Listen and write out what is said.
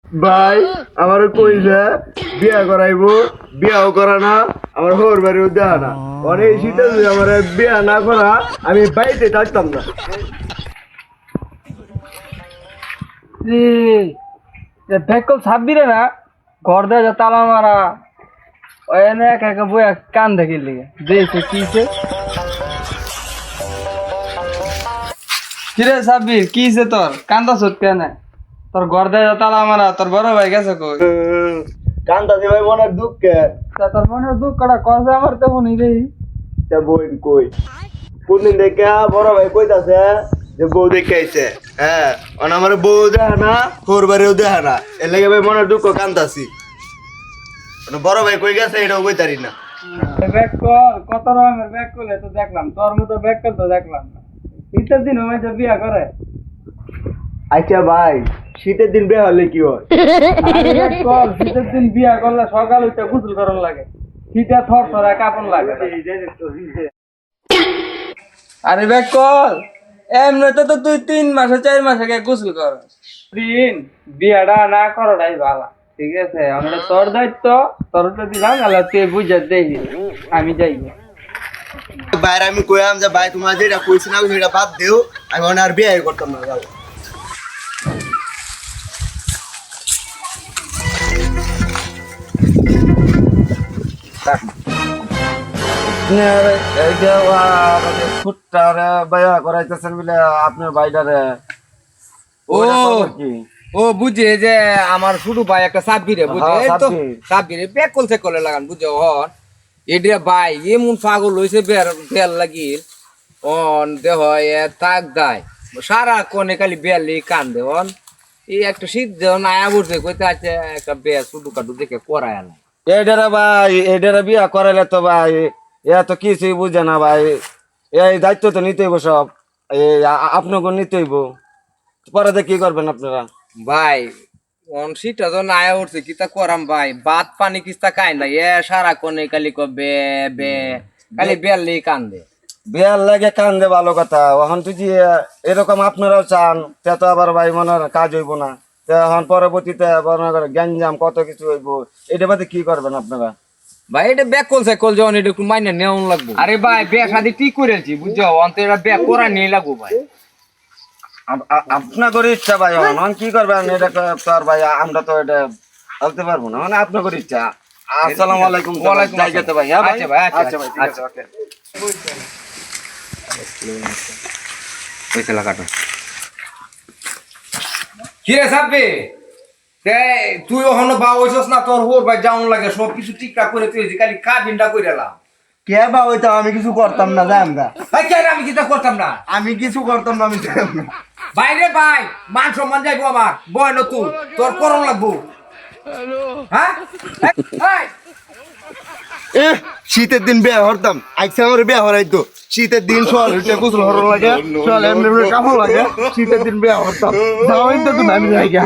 ভাই আমার কইছে বিয়া করাইবো, বিয়াও করা না, আমার হোর বাড়িও দেয়া না। অনেক শীতে যদি আমার বিয়া না করা আমি বাড়িতে থাকতাম না। ব্যাকল ছাব্বিরে না ঘর দেয় তালা মারা ওই এনে একা একা বইয়া কান দেখি লিগে দিয়েছে কিছে কিরে সাব্বির কিছে তোর কান্দা সুত কেন তোর ঘর দেয় তালা মারা তোর বড় ভাই গেছে কই কান্দাছি ভাই মনের দুঃখে। তোর মনে দুঃখ করা কষে আমার তেমনই রে তা বোন কই কোনদিন দেখে বড় ভাই কইতাছে যে বউ দেখে আইছে। হ্যাঁ আমার বউ দেখা না, হোর বাড়িও দেখা না, এর লাগে ভাই মনের দুঃখ কান্দাছি। বড় ভাই কই গেছে এটাও কইতারি না। ব্যাক কল কত রকমের ব্যাক করলে তো দেখলাম, তোর মতো ব্যাক কল তো দেখলাম না। শীতের দিন হয়েছে বিয়া করে আচ্ছা ভাই শীতের দিন বিয়ে হলে কি হয়? আরে ব্যাক কল শীতের দিন বিয়া করলে সকাল উঠে গোসল করন লাগে, শীতে থর থরা কাপড় লাগে। আরে ব্যাক কল এমনিতে তো তুই 3 মাসে 4 মাসে আগে গোসল কর, দিন বিয়াটা না করাটাই ভালো। ঠিক আছে আমরা তোর দায়িত্ব, তোর যদি জানালা তুই বুঝে দেখি আমি যাই। বাইরে আমি কইলাম যে ভাই তোমার যেটা কইছি না সেটা বাদ দেও, আমি আর বিয়ে করতাম না। যাও আপনার বাইটারে ও ও বুঝে যে আমার ছোট ভাই একটা সাব্বিরে বুঝে এই তো সাব্বিরে ব্যাক কল চেক করে লাগান বুঝে হন এডে ভাই এমন পাগল হইছে বেল লাগিল অন দেহ এ তাক দায় সারা কোনে খালি বেলি কান্দে অন এই একটা সিদ্ধ নায়া বুঝে কইতে আছে একটা বেল ছোট কাটু দেখে করায় না এডারা ভাই এডারা বিয়া করাইলে তো ভাই এ তো কিছুই বুঝে না ভাই, এই দায়িত্ব তো নিতে হইব সব, আপনাকে নিতে হইব। পরে কি করবেন আপনারা? ভাই অন সিটা তো নায়া উঠছে কিতা করাম ভাই, ভাত পানি কিস্তা খাই না এ সারা কোনে খালি বে বে খালি বেলি কান্দে। বিয়ার লাগে কান্দে ভালো কথা, এখন তুই এরকম আপনারাও চান তে তো আবার ভাই মনে হয় কাজ হইব না, এখন পরবর্তীতে গ্যাঞ্জাম কত কিছু হইব, এটা বাদে কি করবেন আপনারা? ভাই এটা ব্যাক কল সাইকেল যখন এটা একটু মাইনে নেওয়া লাগবে। আরে ভাই বিয়া শাদি ঠিক করেছি বুঝছো, অন্ত এটা ব্যাক করা নিয়ে লাগবো ভাই। আপনার ইচ্ছা ভাই, এখন কি করবেন এটা তো আর ভাই আমরা তো এটা বলতে পারবো না, মানে আপনার ইচ্ছা। আসসালামু আলাইকুম। ওয়ালাইকুম যাই যেতে ভাই। হ্যাঁ ভাই, আচ্ছা ভাই, আচ্ছা ভাই, ঠিক আছে, ওকে। পয়সা লাগাটো কি রে সাব্বি তুই ওখানে বা হইছস না, তোর হোর ভাই যাওন লাগে সব কিছু ঠিকঠাক করে তুই খালি কাবিনটা করে এলাম। কে বা হইতাম আমি কিছু করতাম না, জান না ভাই কে আমি কিটা করতাম না, আমি কিছু করতাম না, আমি জানতাম না। বাইরে ভাই মান সম্মান যাইবো আমার বয় না তুই তোর করণ লাগবো। হ্যাঁ শীতের দিন বিয়ে হরতাম, আজকে আমার বিয়ে হরাইতো। শীতের দিন সকাল উঠে গোসল হরণ লাগে, সকালে এমনি কাপড় লাগে, শীতের দিন বিয়ে হরতাম। যাওয়াই তো তুমি আমি যাই গা।